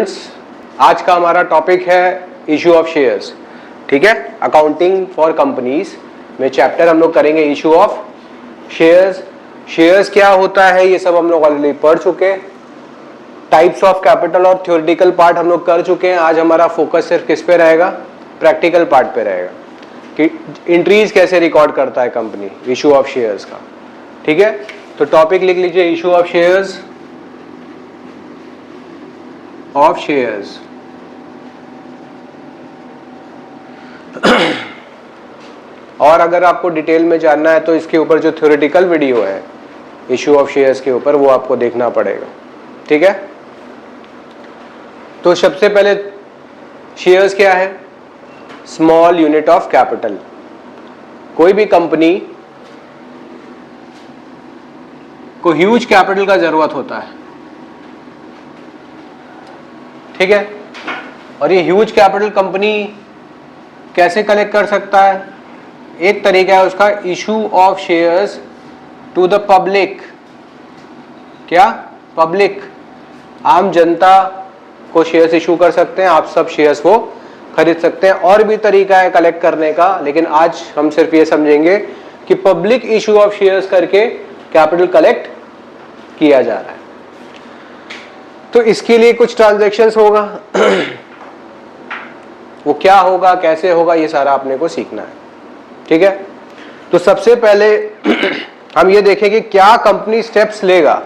Students, आज का हमारा टॉपिक है इशू ऑफ शेयर्स। ठीक है, अकाउंटिंग फॉर कंपनीज में चैप्टर हम लोग करेंगे इशू ऑफ शेयर्स। शेयर्स क्या होता है ये सब हम लोग ऑलरेडी पढ़ चुके हैं। टाइप्स ऑफ कैपिटल और थ्योरेटिकल पार्ट हम लोग कर चुके हैं। आज हमारा फोकस सिर्फ किस पे रहेगा? प्रैक्टिकल पार्ट पे रहेगा कि एंट्रीज कैसे रिकॉर्ड करता है कंपनी इशू ऑफ शेयर्स का। ठीक है, तो टॉपिक लिख लीजिए, issue of shares. Of shares और अगर आपको डिटेल में जानना है तो इसके ऊपर जो थ्योरेटिकल वीडियो है इशू ऑफ शेयर्स के ऊपर, वो आपको देखना पड़ेगा। ठीक है, तो सबसे पहले शेयर्स क्या है? Small unit of capital. कोई भी कंपनी को ह्यूज कैपिटल का जरूरत होता है। ठीक है, और ये ह्यूज कैपिटल कंपनी कैसे कलेक्ट कर सकता है? एक तरीका है उसका, issue of shares to the public. क्या? पब्लिक, आम जनता को शेयर्स इशू कर सकते हैं, आप सब शेयर्स को खरीद सकते हैं। और भी तरीका है कलेक्ट करने का, लेकिन आज हम सिर्फ ये समझेंगे कि पब्लिक इशू ऑफ शेयर्स करके कैपिटल कलेक्ट किया जा रहा है। तो इसके लिए कुछ ट्रांजैक्शंस होगा वो क्या होगा, कैसे होगा, ये सारा आपने को सीखना है। ठीक है, तो सबसे पहले हम ये देखेंगे क्या कंपनी स्टेप्स लेगा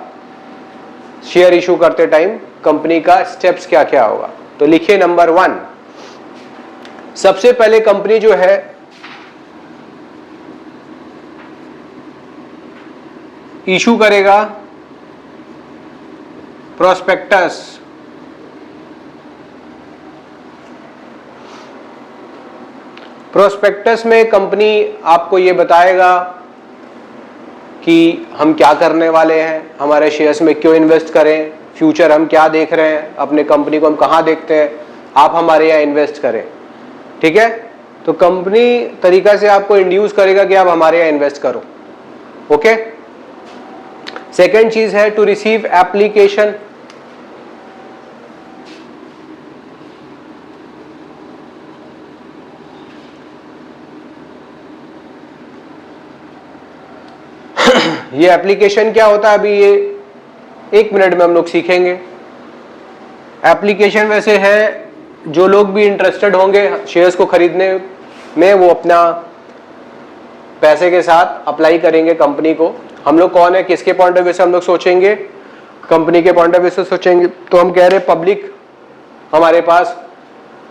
शेयर इशू करते टाइम। कंपनी का स्टेप्स क्या क्या होगा, तो लिखिए नंबर 1। सबसे पहले कंपनी जो है इशू करेगा प्रोस्पेक्टस। प्रोस्पेक्टस में कंपनी आपको ये बताएगा कि हम क्या करने वाले हैं, हमारे शेयर्स में क्यों इन्वेस्ट करें, फ्यूचर हम क्या देख रहे हैं, अपने कंपनी को हम कहाँ देखते हैं, आप हमारे यहाँ इन्वेस्ट करें। ठीक है, तो कंपनी तरीका से आपको इंड्यूस करेगा कि आप हमारे यहाँ इन्वेस्ट करो। ओके, सेकेंड चीज है टू रिसीव एप्लीकेशन। ये एप्लीकेशन क्या होता है, अभी ये 1 मिनट में हम लोग सीखेंगे। एप्लीकेशन वैसे है, जो लोग भी इंटरेस्टेड होंगे शेयर्स को खरीदने में, वो अपना पैसे के साथ अप्लाई करेंगे कंपनी को। हम लोग कौन है, किसके पॉइंट ऑफ व्यू से हम लोग सोचेंगे? कंपनी के पॉइंट ऑफ व्यू से सोचेंगे। तो हम कह रहे पब्लिक हमारे पास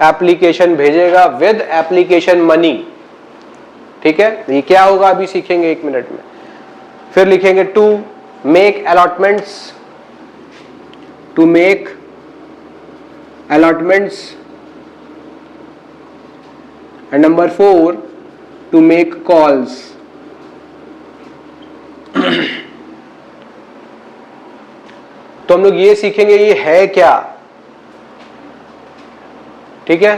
एप्लीकेशन भेजेगा विद एप्लीकेशन मनी। ठीक है, ये क्या होगा अभी सीखेंगे 1 मिनट में। फिर लिखेंगे to make allotments. To make allotments and number 4 to make calls. तो हम लोग ये सीखेंगे ये है क्या। ठीक है,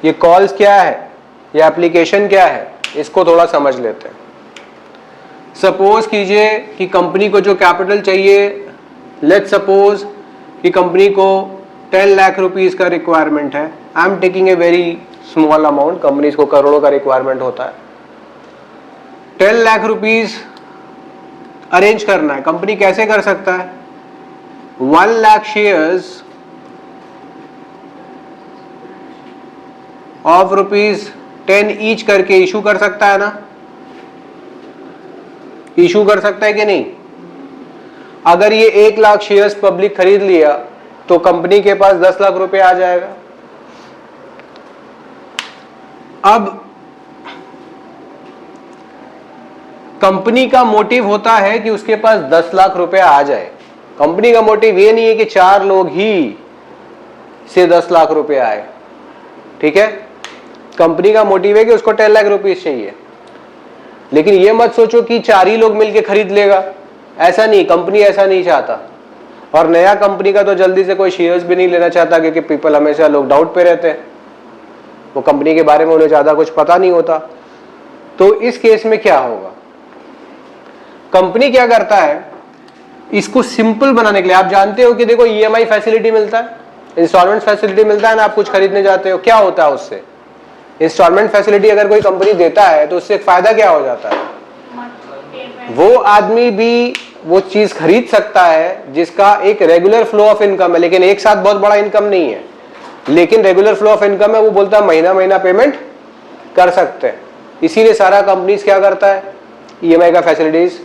ये कॉल्स क्या है, ये एप्लीकेशन क्या है, इसको थोड़ा समझ लेते हैं। सपोज कीजिए कि कंपनी को जो कैपिटल चाहिए, लेट्स सपोज कि कंपनी को 10 लाख रुपीस का रिक्वायरमेंट है। I am taking a very small amount, companies को करोड़ों का रिक्वायरमेंट होता है। 10 लाख रुपीस अरेंज करना है। कंपनी कैसे कर सकता है? 1 लाख शेयर्स ऑफ ₹10 ईच करके इशू कर सकता है ना? इशू कर सकता है कि नहीं? अगर ये 1 लाख शेयर्स पब्लिक खरीद लिया तो कंपनी के पास 10 लाख रुपए आ जाएगा। अब कंपनी का मोटिव होता है कि उसके पास 10 लाख रुपए आ जाए। कंपनी का मोटिव ये नहीं है कि 4 लोग ही से 10 लाख रुपए आए। ठीक है, कंपनी का मोटिव है कि उसको 10 लाख रुपीस चाहिए। लेकिन ये मत सोचो कि 4 ही लोग मिलके खरीद लेगा, ऐसा नहीं, कंपनी ऐसा नहीं चाहता। और नया कंपनी का तो जल्दी से कोई शेयर्स भी नहीं लेना चाहता, क्योंकि पीपल हमेशा लोग डाउट पे रहते हैं, वो कंपनी के बारे में उन्हें ज्यादा कुछ पता नहीं होता। तो इस केस में क्या होगा? कंपनी क्या करता है, इसको सिंपल बनाने के लिए आप जानते हो कि देखो ईएमआई फैसिलिटी मिलता है, इंस्टॉलमेंट फैसिलिटी मिलता है ना, आप कुछ खरीदने जाते हो, क्या होता है उससे? इंस्टॉलमेंट फैसिलिटी अगर कोई कंपनी देता है तो उससे फायदा क्या हो जाता है? वो आदमी भी वो चीज खरीद सकता है जिसका एक रेगुलर फ्लो ऑफ इनकम है, लेकिन एक साथ बहुत बड़ा इनकम नहीं है, लेकिन रेगुलर फ्लो ऑफ इनकम है, वो बोलता है महीना महीना पेमेंट कर सकते हैं। इसीलिए सारा कंपनीज क्या करता है, ईएमआई का फैसिलिटीज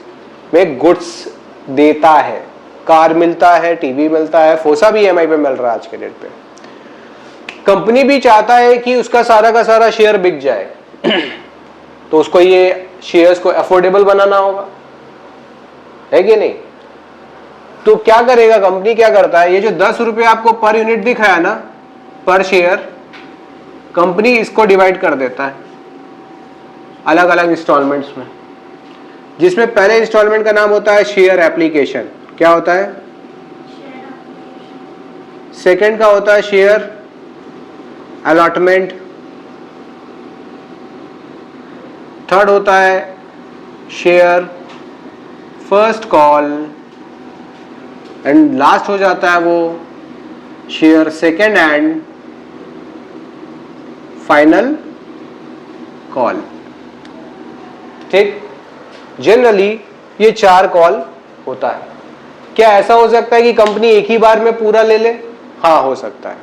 में गुड्स देता है, कार मिलता है, टीवी मिलता है, फोसा भी ईएमआई पे मिल रहा है आज के डेट पे। कंपनी भी चाहता है कि उसका सारा का सारा शेयर बिक जाए तो उसको ये शेयर्स को अफोर्डेबल बनाना होगा, है कि नहीं? तो क्या करेगा कंपनी, क्या करता है, ये जो 10 रुपये आपको पर यूनिट दिखाया ना, पर शेयर, कंपनी इसको डिवाइड कर देता है अलग अलग इंस्टॉलमेंट्स में, जिसमें पहले इंस्टॉलमेंट का नाम होता है शेयर एप्लीकेशन। क्या होता है? सेकंड का होता है शेयर अलॉटमेंट, थर्ड होता है share first call, and last हो जाता है वो share second and final call. ठीक, जनरली ये 4 कॉल होता है। क्या ऐसा हो सकता है कि कंपनी एक ही बार में पूरा ले ले? हाँ, हो सकता है,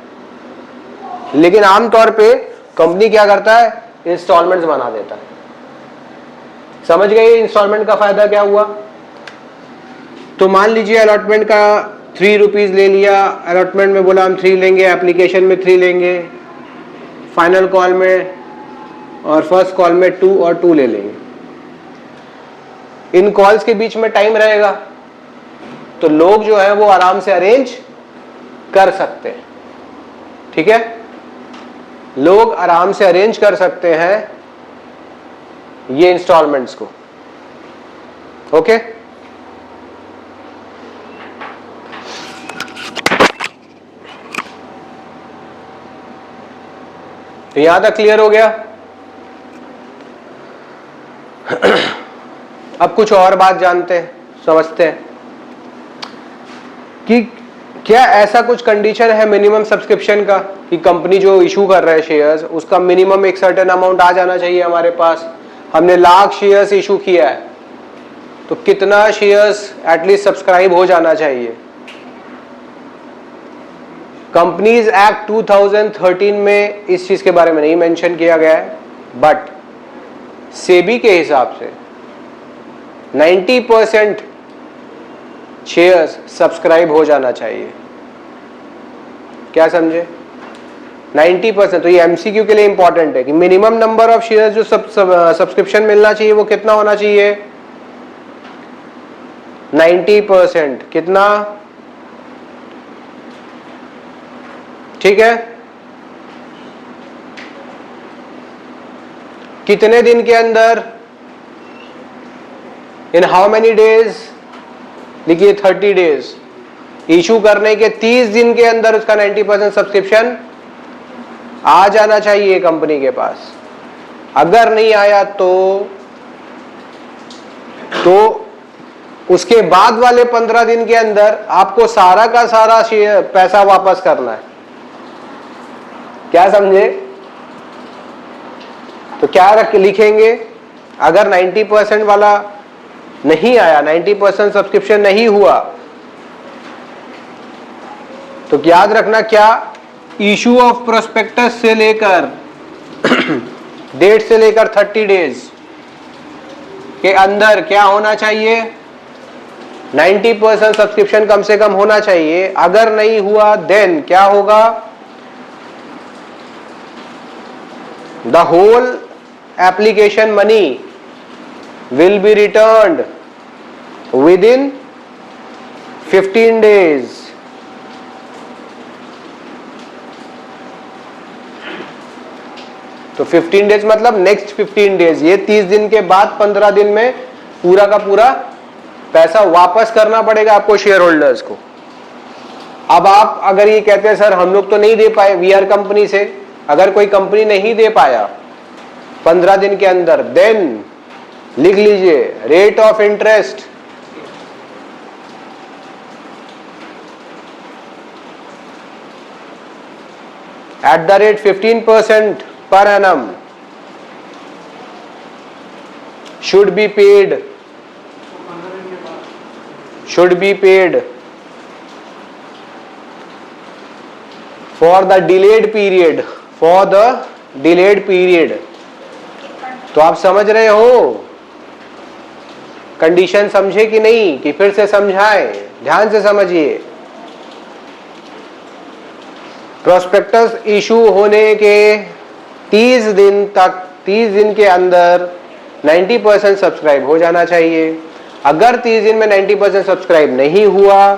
लेकिन आमतौर पे कंपनी क्या करता है, इंस्टॉलमेंट्स बना देता है। समझ गए इंस्टॉलमेंट का फायदा क्या हुआ? तो मान लीजिए अलॉटमेंट का 3 रुपीज ले लिया, अलॉटमेंट में बोला हम 3 लेंगे, एप्लीकेशन में 3 लेंगे, फाइनल कॉल में और फर्स्ट कॉल में 2 और 2 ले लेंगे। इन कॉल्स के बीच में टाइम रहेगा तो लोग जो है वो आराम से अरेंज कर सकते हैं। ठीक है, लोग आराम से अरेंज कर सकते हैं ये इंस्टॉलमेंट्स को। ओके, तो यहां तक क्लियर हो गया। अब कुछ और बात जानते हैं, समझते हैं कि क्या ऐसा कुछ कंडीशन है मिनिमम सब्सक्रिप्शन का कि कंपनी जो इशू कर रहा है शेयर्स, उसका मिनिमम एक सर्टेन अमाउंट आ जाना चाहिए हमारे पास। हमने 1,00,000 शेयर्स इशू किया है तो कितना शेयर्स एटलीस्ट सब्सक्राइब हो जाना चाहिए? कंपनीज एक्ट 2013 में इस चीज के बारे में नहीं मेंशन किया गया है, बट सेबी के हिसाब से 90% शेयर्स सब्सक्राइब हो जाना चाहिए। क्या समझे? 90%। तो ये एमसीक्यू के लिए इंपॉर्टेंट है कि मिनिमम नंबर ऑफ शेयर्स जो सब्सक्रिप्शन मिलना चाहिए वो कितना होना चाहिए? 90%। कितना? ठीक है, कितने दिन के अंदर? In how many days? लिखिए 30 डेज। इशू करने के 30 दिन के अंदर उसका 90% सब्सक्रिप्शन आ जाना चाहिए कंपनी के पास। अगर नहीं आया तो उसके बाद वाले 15 दिन के अंदर आपको सारा का सारा पैसा वापस करना है। क्या समझे? तो क्या रख लिखेंगे? अगर 90% वाला नहीं आया, 90% सब्सक्रिप्शन नहीं हुआ, तो याद रखना क्या, इशू ऑफ प्रोस्पेक्टस से लेकर डेट से लेकर 30 डेज के अंदर क्या होना चाहिए? 90% सब्सक्रिप्शन कम से कम होना चाहिए। अगर नहीं हुआ देन क्या होगा? The whole application money will be returned within 15 days. तो 15 डेज मतलब नेक्स्ट 15 डेज, ये 30 दिन के बाद 15 दिन में पूरा का पूरा पैसा वापस करना पड़ेगा आपको शेयर होल्डर्स को। अब आप अगर ये कहते हैं सर हम लोग तो नहीं दे पाए, वी आर कंपनी से, अगर कोई कंपनी नहीं दे पाया 15 दिन के अंदर, देन लिख लीजिए rate of interest at the rate 15% per annum should be paid for the delayed period तो आप समझ रहे हो? कंडीशन समझे कि नहीं, कि फिर से समझाएं? ध्यान से समझिए। प्रोस्पेक्टस इशू होने के 30 दिन के अंदर 90% सब्सक्राइब हो जाना चाहिए। अगर 30 दिन में 90% सब्सक्राइब नहीं हुआ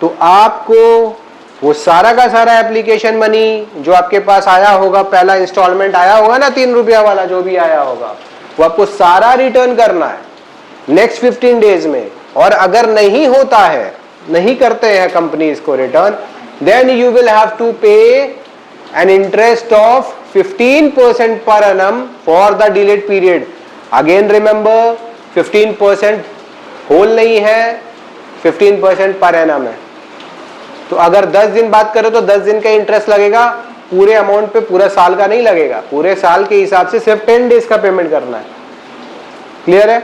तो आपको वो सारा का सारा एप्लीकेशन मनी जो आपके पास आया होगा, पहला इंस्टॉलमेंट आया होगा ना, 3 रुपया वाला जो भी आया होगा, वो आपको सारा रिटर्न करना है नेक्स्ट 15 डेज में। और अगर नहीं होता है, नहीं करते हैं कंपनी इसको return, then you will have to pay an interest of 15% per annum for the delayed period. Again remember, 15% whole नहीं है, 15% पर annum है। तो अगर 10 दिन बात करें तो 10 दिन का इंटरेस्ट लगेगा, पूरे अमाउंट पे, पूरा साल का नहीं लगेगा। पूरे साल के हिसाब से सिर्फ 10 डेज का पेमेंट करना है। क्लियर है?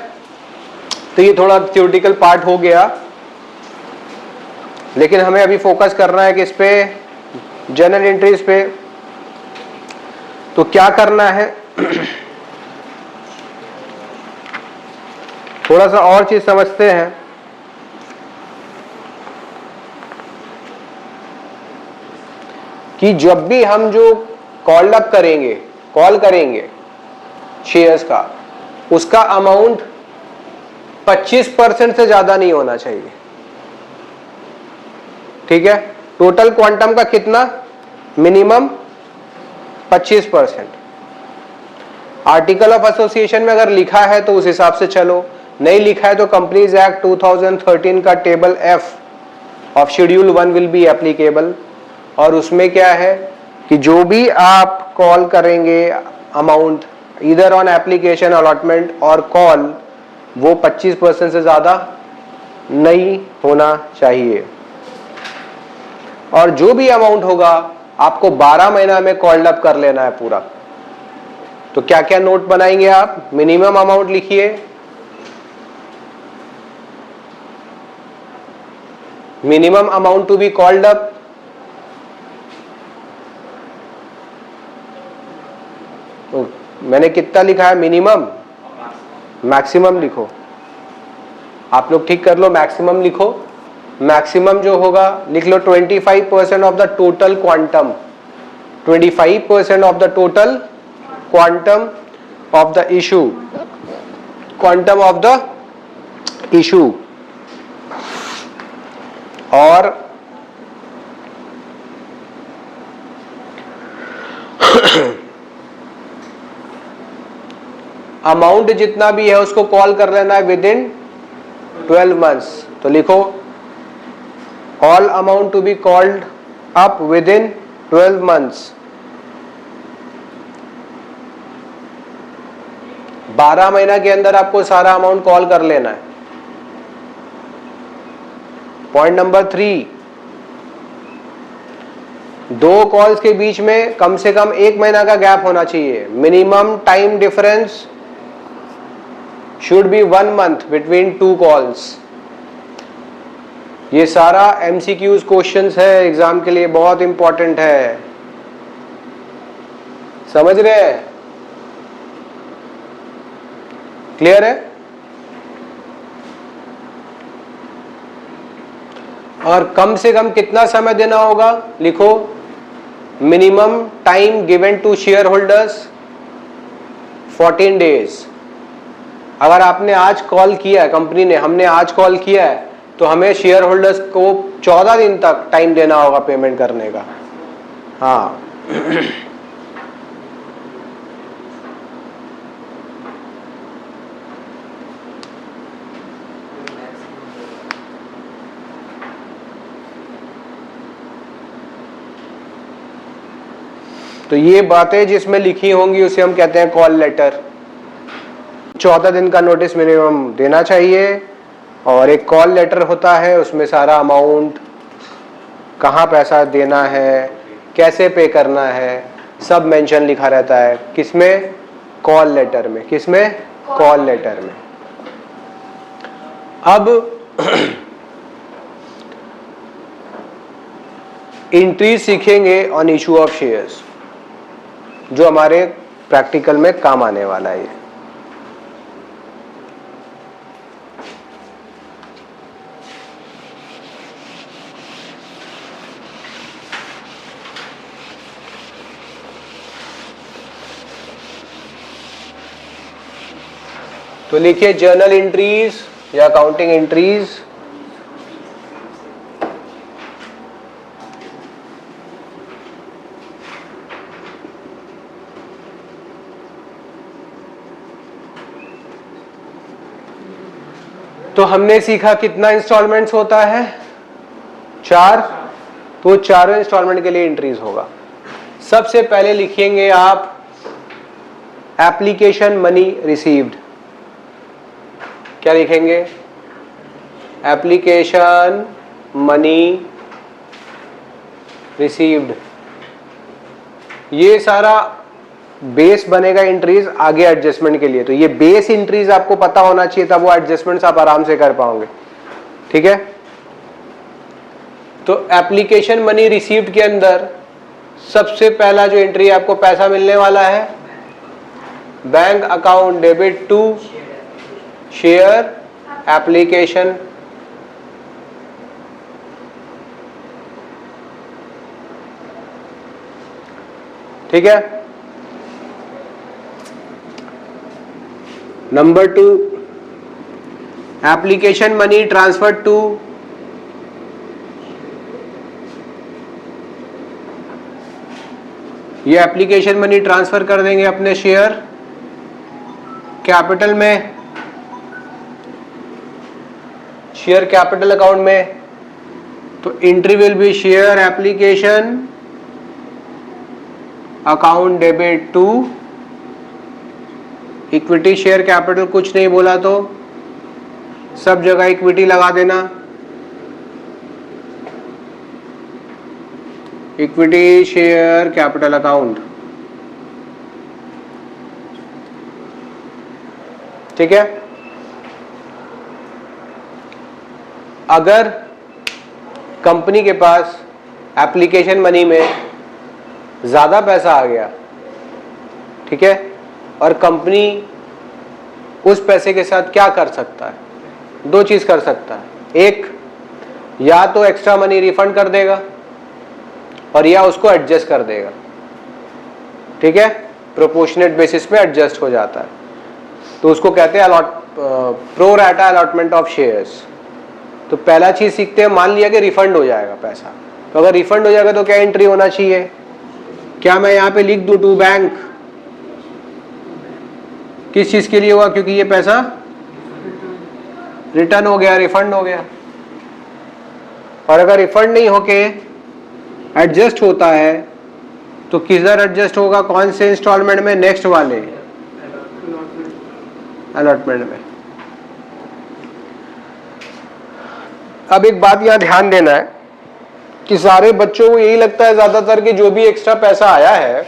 तो ये थोड़ा थ्योरेटिकल पार्ट हो गया, लेकिन हमें अभी फोकस करना है कि इस पे जर्नल एंट्रीज पे। तो क्या करना है थोड़ा सा और चीज समझते हैं। कि जब भी हम जो कॉल करेंगे शेयर्स का, उसका अमाउंट 25% से ज्यादा नहीं होना चाहिए। ठीक है? टोटल क्वांटम का कितना? मिनिमम 25%। आर्टिकल ऑफ एसोसिएशन में अगर लिखा है तो उस हिसाब से चलो, नहीं लिखा है तो कंपनीज एक्ट 2013 का table F of schedule 1 will be applicable. और उसमें क्या है कि जो भी आप कॉल करेंगे अमाउंट, इधर ऑन एप्लीकेशन, अलॉटमेंट और कॉल, वो 25% से ज्यादा नहीं होना चाहिए। और जो भी अमाउंट होगा आपको 12 महीना में कॉल्ड अप कर लेना है पूरा। तो क्या क्या नोट बनाएंगे आप? मिनिमम अमाउंट लिखिए, minimum amount to be called up, मैंने कितना लिखा है? मिनिमम। मैक्सिमम लिखो, आप लोग ठीक कर लो, मैक्सिमम लिखो। मैक्सिमम जो होगा लिख लो 25% of the total quantum, 25% of the total quantum of the issue, quantum of the issue. और अमाउंट जितना भी है उसको कॉल कर लेना है विद इन 12 मंथ्स। तो लिखो all amount to be called up within 12 months. 12 महीना के अंदर आपको सारा अमाउंट कॉल कर लेना है। पॉइंट नंबर 3, 2 कॉल्स के बीच में कम से कम 1 महीना का गैप होना चाहिए। Minimum time difference should be 1 month between 2 calls। ये सारा MCQs क्वेश्चंस है, एग्जाम के लिए बहुत इंपॉर्टेंट है। समझ रहे हैं? क्लियर है? और कम से कम कितना समय देना होगा? लिखो minimum time given to share holders 14 days. अगर आपने आज कॉल किया है, कंपनी ने, हमने आज कॉल किया है, तो हमें शेयर होल्डर्स को 14 दिन तक टाइम देना होगा पेमेंट करने का। हाँ तो ये बातें जिसमें लिखी होंगी उसे हम कहते हैं कॉल लेटर। 14 दिन का नोटिस मिनिमम देना चाहिए। और एक कॉल लेटर होता है, उसमें सारा अमाउंट, कहाँ पैसा देना है, कैसे पे करना है, सब मेंशन लिखा रहता है। किसमें? कॉल लेटर में। किसमें? कॉल लेटर में। अब एंट्री सीखेंगे ऑन इशू ऑफ शेयर्स, जो हमारे प्रैक्टिकल में काम आने वाला है। तो लिखिए जर्नल एंट्रीज या अकाउंटिंग एंट्रीज। तो हमने सीखा कितना इंस्टॉलमेंट्स होता है? 4। तो चारों इंस्टॉलमेंट के लिए एंट्रीज होगा। सबसे पहले लिखेंगे आप एप्लीकेशन मनी रिसीव्ड। क्या लिखेंगे? Application money received. ये सारा बेस बनेगा एंट्रीज आगे एडजस्टमेंट के लिए। तो ये बेस एंट्रीज आपको पता होना चाहिए, तब वो एडजस्टमेंट्स आप आराम से कर पाओगे। ठीक है? तो एप्लीकेशन मनी रिसीव्ड के अंदर सबसे पहला जो एंट्री आपको पैसा मिलने वाला है, bank account debit to share application. ठीक है? Number 2, application money transfer to ये एप्लीकेशन मनी ट्रांसफर कर देंगे अपने शेयर कैपिटल में, शेयर कैपिटल अकाउंट में। तो entry will be share application account debit to equity share capital. कुछ नहीं बोला तो सब जगह इक्विटी लगा देना। Equity share capital account. ठीक है? अगर कंपनी के पास एप्लीकेशन मनी में ज्यादा पैसा आ गया, ठीक है, और कंपनी उस पैसे के साथ क्या कर सकता है? 2 चीज कर सकता है। एक, या तो एक्स्ट्रा मनी रिफंड कर देगा और या उसको एडजस्ट कर देगा। ठीक है? प्रोपोर्शनेट बेसिस पे एडजस्ट हो जाता है। तो उसको कहते हैं pro rata allotment of shares. तो पहला चीज सीखते हैं, मान लिया कि रिफंड हो जाएगा पैसा। तो अगर रिफंड हो जाएगा तो क्या एंट्री होना चाहिए? क्या मैं यहां पे लिख दूं टू बैंक? किस चीज के लिए हुआ? क्योंकि ये पैसा रिटर्न हो गया, रिफंड हो गया। और अगर रिफंड नहीं होके एडजस्ट होता है तो किधर एडजस्ट होगा? कौन से इंस्टॉलमेंट में? नेक्स्ट वाले अलॉटमेंट में। अब एक बात यहां ध्यान देना है कि सारे बच्चों को यही लगता है ज्यादातर कि जो भी एक्स्ट्रा पैसा आया है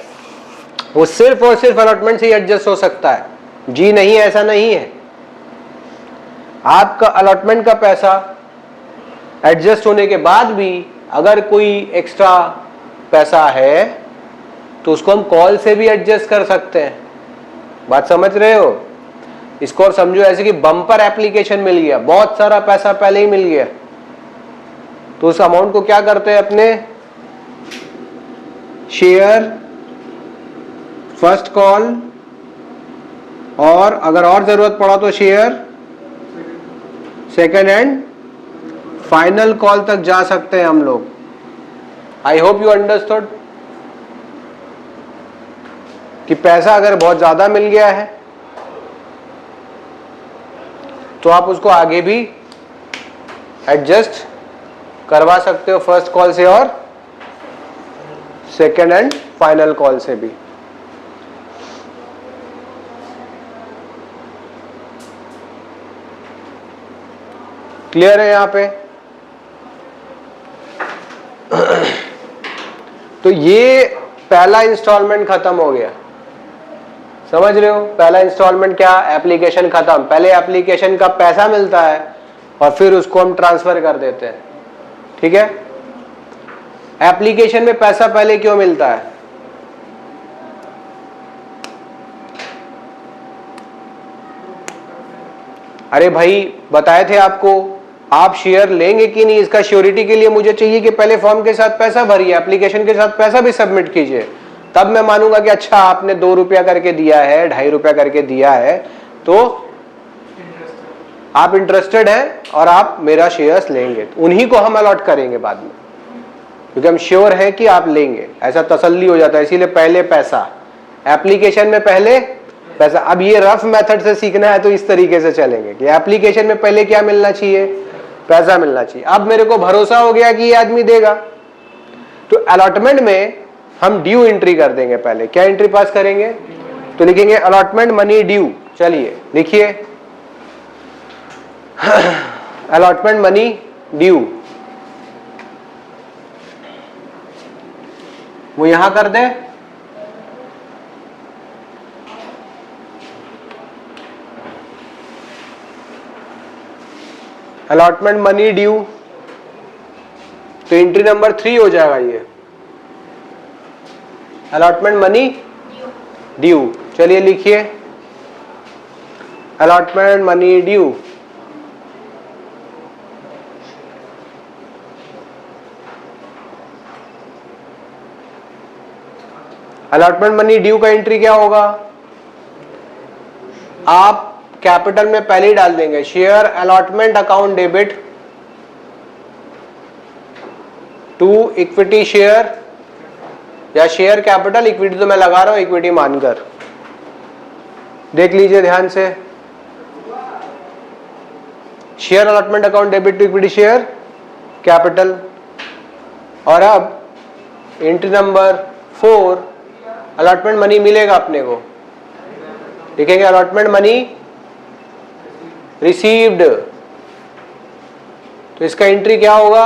वो सिर्फ और सिर्फ अलॉटमेंट से ही एडजस्ट हो सकता है। जी नहीं, ऐसा नहीं है। आपका अलॉटमेंट का पैसा एडजस्ट होने के बाद भी अगर कोई एक्स्ट्रा पैसा है तो उसको हम कॉल से भी एडजस्ट कर सकते हैं। बात समझ रहे हो? इसको और समझो ऐसे कि बम्पर एप्लीकेशन मिल गया, बहुत सारा पैसा पहले ही मिल गया, तो उस अमाउंट को क्या करते हैं? अपने शेयर फर्स्ट कॉल, और अगर और जरूरत पड़ा तो share second and final call तक जा सकते हैं हम लोग। आई होप यू अंडरस्टूड कि पैसा अगर बहुत ज्यादा मिल गया है तो आप उसको आगे भी एडजस्ट करवा सकते हो, फर्स्ट कॉल से और सेकेंड एंड फाइनल कॉल से भी। क्लियर है यहां पे? तो ये पहला इंस्टॉलमेंट खत्म हो गया, समझ रहे हो? पहला इंस्टॉलमेंट क्या, एप्लीकेशन खत्म। पहले एप्लीकेशन का पैसा मिलता है और फिर उसको हम ट्रांसफर कर देते हैं, ठीक है? एप्लीकेशन में पैसा पहले क्यों मिलता है? अरे भाई बताए थे आपको, आप शेयर लेंगे कि नहीं इसका श्योरिटी के लिए मुझे चाहिए कि पहले फॉर्म के साथ पैसा भरिए, एप्लीकेशन के साथ पैसा भी सबमिट कीजिए, तब मैं मानूंगा कि अच्छा आपने 2 रुपया करके दिया है, 2.5 रुपया करके दिया है, तो आप इंटरेस्टेड हैं और आप मेरा शेयर्स लेंगे। उन्हीं को हम अलॉट करेंगे बाद में, क्योंकि हम श्योर हैं कि आप लेंगे, ऐसा तसल्ली हो जाता है। इसीलिए पहले पैसा, एप्लीकेशन में पहले पैसा। अब ये रफ मेथड से सीखना है तो इस तरीके से चलेंगे कि एप्लीकेशन में पहले क्या मिलना चाहिए, पैसा मिलना चाहिए। अब मेरे को भरोसा हो गया कि ये आदमी देगा, तो अलॉटमेंट में हम ड्यू एंट्री कर देंगे। पहले क्या एंट्री पास करेंगे, तो लिखेंगे अलॉटमेंट मनी ड्यू। चलिए लिखिए अलॉटमेंट मनी ड्यू, वो यहां कर दें। अलॉटमेंट मनी ड्यू, तो एंट्री नंबर 3 हो जाएगा ये, अलॉटमेंट मनी ड्यू। चलिए लिखिए allotment money due. Allotment money due का एंट्री क्या होगा, आप कैपिटल में पहले ही डाल देंगे share allotment account debit to equity share, या शेयर कैपिटल, इक्विटी तो मैं लगा रहा हूं इक्विटी मानकर, देख लीजिए ध्यान से। Share allotment account debit to equity share capital. और अब एंट्री नंबर 4, अलॉटमेंट मनी मिलेगा अपने को, लिखेंगे अलॉटमेंट मनी रिसीव्ड। तो इसका एंट्री क्या होगा,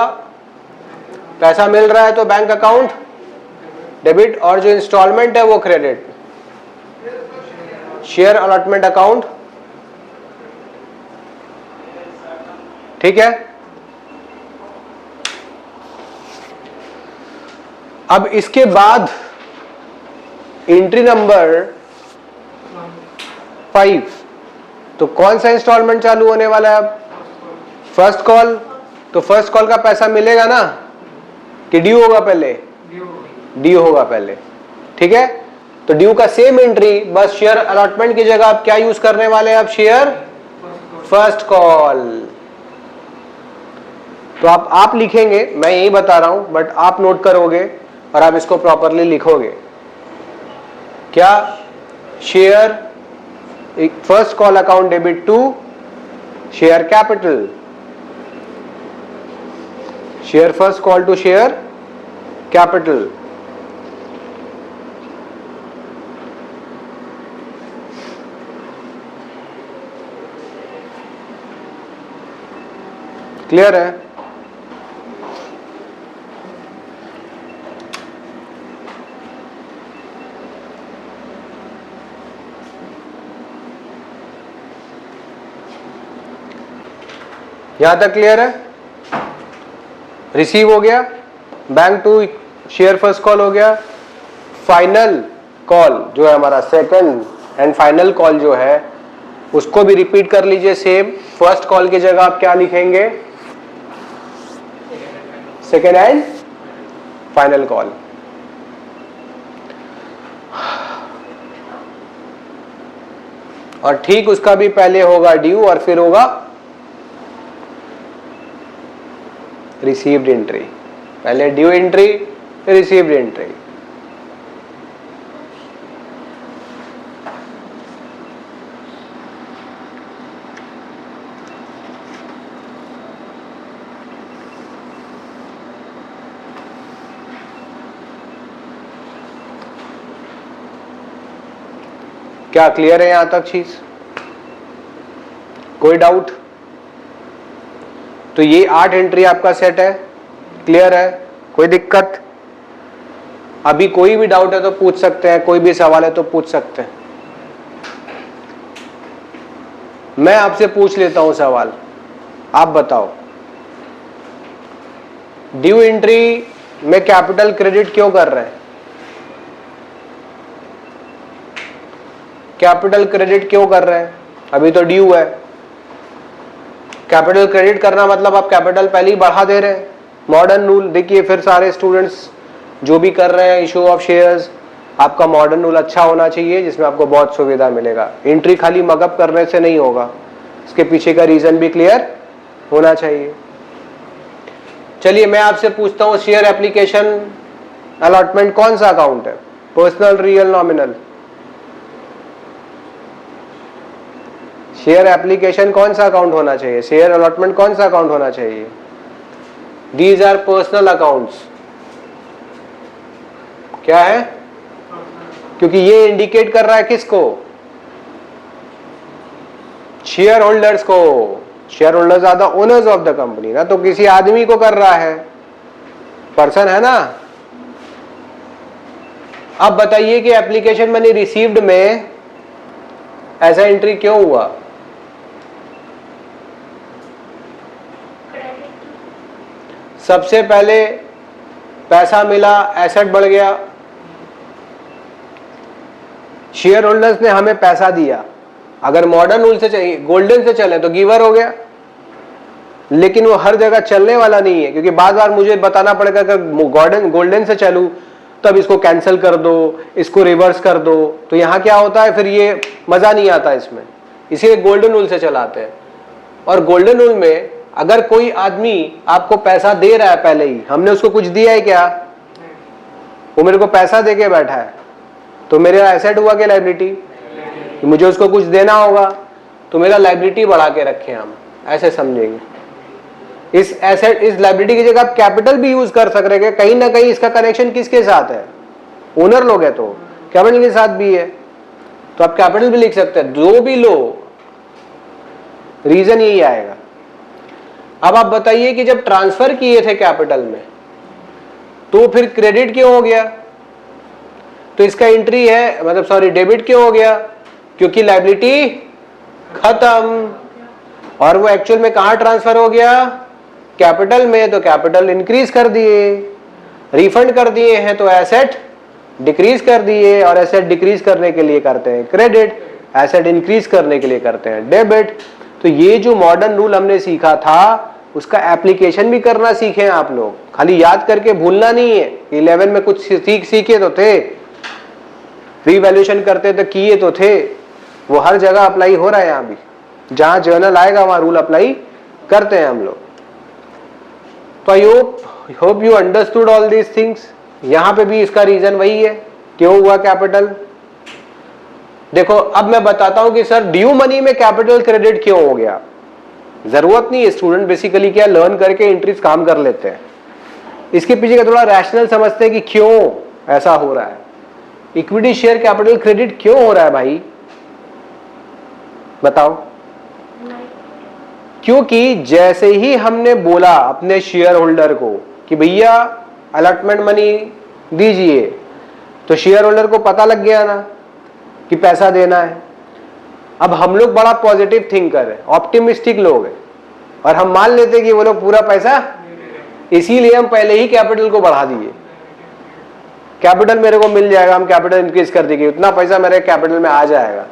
पैसा मिल रहा है तो बैंक अकाउंट डेबिट, और जो इंस्टॉलमेंट है वो क्रेडिट, शेयर अलॉटमेंट अकाउंट, ठीक है? अब इसके बाद एंट्री नंबर 5, तो कौन सा इंस्टॉलमेंट चालू होने वाला है अब, फर्स्ट कॉल। तो फर्स्ट कॉल का पैसा मिलेगा ना, कि ड्यू होगा पहले, ड्यू होगा पहले, ठीक है? तो ड्यू का सेम एंट्री, बस शेयर अलॉटमेंट की जगह आप क्या यूज करने वाले हैं, आप शेयर फर्स्ट कॉल। तो आप लिखेंगे, मैं यही बता रहा हूं, बट आप नोट करोगे और आप इसको प्रॉपरली लिखोगे। क्या, share first call account debit to share capital, share first call to share capital. Clear है? यहां तक क्लियर है? रिसीव हो गया, bank to share first call हो गया। फाइनल कॉल जो है हमारा, सेकंड एंड फाइनल कॉल जो है, उसको भी रिपीट कर लीजिए सेम। फर्स्ट कॉल की जगह आप क्या लिखेंगे, सेकंड एंड फाइनल कॉल। और ठीक उसका भी पहले होगा ड्यू और फिर होगा रिसीव्ड एंट्री। पहले ड्यू एंट्री फिर रिसीव्ड एंट्री। क्या क्लियर है यहां तक चीज? कोई डाउट? तो ये 8 एंट्री आपका सेट है, क्लियर है? कोई दिक्कत? अभी कोई भी डाउट है तो पूछ सकते हैं, कोई भी सवाल है तो पूछ सकते हैं। मैं आपसे पूछ लेता हूं सवाल, आप बताओ ड्यू एंट्री में कैपिटल क्रेडिट क्यों कर रहे हैं? कैपिटल क्रेडिट क्यों कर रहे हैं? अभी तो ड्यू है। कैपिटल क्रेडिट करना मतलब आप कैपिटल पहले ही बढ़ा दे रहे हैं। मॉडर्न रूल देखिए, फिर सारे स्टूडेंट्स जो भी कर रहे हैं इशू ऑफ शेयर्स, आपका मॉडर्न रूल अच्छा होना चाहिए जिसमें आपको बहुत सुविधा मिलेगा। एंट्री खाली मगअप करने से नहीं होगा, इसके पीछे का रीजन भी क्लियर होना चाहिए। चलिए मैं आपसे पूछता हूं, शेयर एप्लीकेशन अलॉटमेंट कौन सा अकाउंट है? Personal, real, nominal? Share application कौन सा अकाउंट होना चाहिए? शेयर अलॉटमेंट कौन सा अकाउंट होना चाहिए? These are personal accounts. क्या है? क्योंकि ये इंडिकेट कर रहा है किसको? शेयर होल्डर्स को। Share holders are the owners of the company ना, तो किसी आदमी को कर रहा है, पर्सन है ना। अब बताइए कि एप्लीकेशन मनी रिसीव्ड में ऐसा एंट्री क्यों हुआ? सबसे पहले पैसा मिला, एसेट बढ़ गया, शेयर होल्डर्स ने हमें पैसा दिया। अगर मॉडर्न रूल से चाहिए, गोल्डन से चले तो गिवर हो गया, लेकिन वो हर जगह चलने वाला नहीं है, क्योंकि बार बार मुझे बताना पड़ेगा अगर गोल्डन से चलूं तब इसको कैंसिल कर दो, इसको रिवर्स कर दो, तो यहां क्या होता है, फिर ये मजा नहीं आता इसमें। इसीलिए गोल्डन रूल से चलाते हैं। और गोल्डन रूल में अगर कोई आदमी आपको पैसा दे रहा है, पहले ही हमने उसको कुछ दिया है क्या? वो मेरे को पैसा दे के बैठा है, तो मेरा एसेट हुआ क्या? लायबिलिटी। मुझे उसको कुछ देना होगा, तो मेरा लायबिलिटी बढ़ा के रखें हम, ऐसे समझेंगे। इस एसेट, इस लायबिलिटी की जगह आप कैपिटल भी यूज कर सक रहे हैं। कहीं ना कहीं इसका कनेक्शन किसके साथ है? ओनर लोग है तो कैपिटल के साथ भी है, तो आप कैपिटल भी लिख सकते हैं। जो भी लो, रीजन यही आएगा। अब आप बताइए कि जब ट्रांसफर किए थे कैपिटल में, तो फिर क्रेडिट क्यों हो गया? तो इसका एंट्री है, मतलब सॉरी डेबिट क्यों हो गया? क्योंकि लायबिलिटी खत्म, और वो एक्चुअल में कहां ट्रांसफर हो गया? कैपिटल में। तो कैपिटल इंक्रीज कर दिए, रिफंड कर दिए हैं, तो एसेट डिक्रीज कर दिए, और एसेट डिक्रीज करने के लिए करते हैं क्रेडिट, एसेट इंक्रीज करने के लिए करते हैं डेबिट। तो ये जो मॉडर्न रूल हमने सीखा था, उसका एप्लीकेशन भी करना सीखे आप लोग, खाली याद करके भूलना नहीं है। 11 में कुछ सीखे तो थे, रीवैल्यूएशन करते तो किए तो थे, वो हर जगह अप्लाई हो रहा है। यहां भी जहां जर्नल आएगा वहां रूल अप्लाई करते हैं हम लोग। तो I hope you understood all these things. यहां पे भी इसका रीजन वही है, क्यों हुआ कैपिटल। देखो अब मैं बताता हूं कि सर ड्यू मनी में कैपिटल क्रेडिट क्यों हो गया। जरूरत नहीं है, स्टूडेंट बेसिकली क्या लर्न करके एंट्रीज काम कर लेते हैं। इसके पीछे का थोड़ा रैशनल समझते हैं कि क्यों ऐसा हो रहा है। इक्विटी शेयर कैपिटल क्रेडिट क्यों हो रहा है भाई, बताओ। क्योंकि जैसे ही हमने बोला अपने शेयर होल्डर को कि भैया अलॉटमेंट मनी दीजिए, तो शेयर होल्डर को पता लग गया ना कि पैसा देना है। अब हम लोग बड़ा पॉजिटिव थिंकर है, ऑप्टिमिस्टिक लोग हैं, और हम मान लेते हैं कि वो लोग पूरा पैसा, इसीलिए हम पहले ही कैपिटल को बढ़ा दिए। कैपिटल मेरे को मिल जाएगा, हम कैपिटल इंक्रीज कर देंगे, उतना पैसा मेरे कैपिटल में आ जाएगा।